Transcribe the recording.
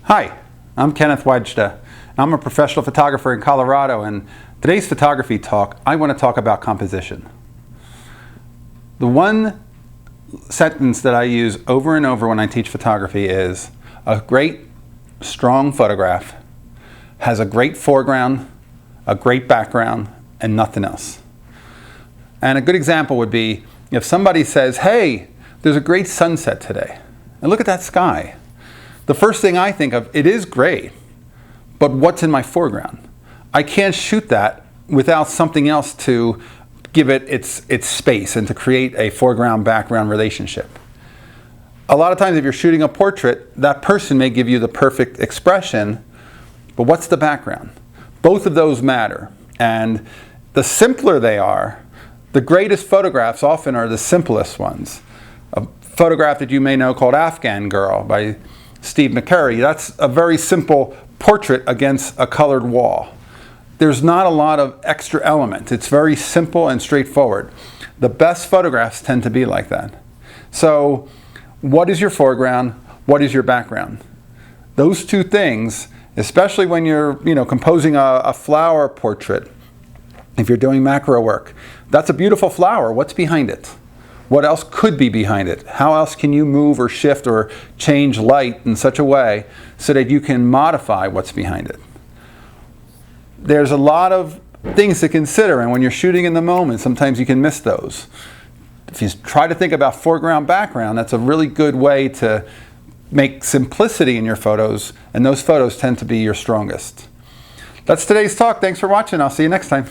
Hi, I'm Kenneth WAJDA. I'm a professional photographer in Colorado, and today's photography talk, I want to talk about composition. The one sentence that I use over and over when I teach photography is, a great, strong photograph has a great foreground, a great background, and nothing else. And a good example would be if somebody says, hey, there's a great sunset today, and look at that sky. The first thing I think of, it is great, but what's in my foreground? I can't shoot that without something else to give it its space and to create a foreground-background relationship. A lot of times if you're shooting a portrait, that person may give you the perfect expression, but what's the background? Both of those matter, and the simpler they are, the greatest photographs often are the simplest ones. A photograph that you may know called Afghan Girl by Steve McCurry, that's a very simple portrait against a colored wall. There's not a lot of extra element. It's very simple and straightforward. The best photographs tend to be like that. So what is your foreground? What is your background? Those two things, especially when you're composing a flower portrait, if you're doing macro work, that's a beautiful flower. What's behind it? What else could be behind it? How else can you move or shift or change light in such a way so that you can modify what's behind it? There's a lot of things to consider, and when you're shooting in the moment, sometimes you can miss those. If you try to think about foreground, background, that's a really good way to make simplicity in your photos, and those photos tend to be your strongest. That's today's talk. Thanks for watching. I'll see you next time.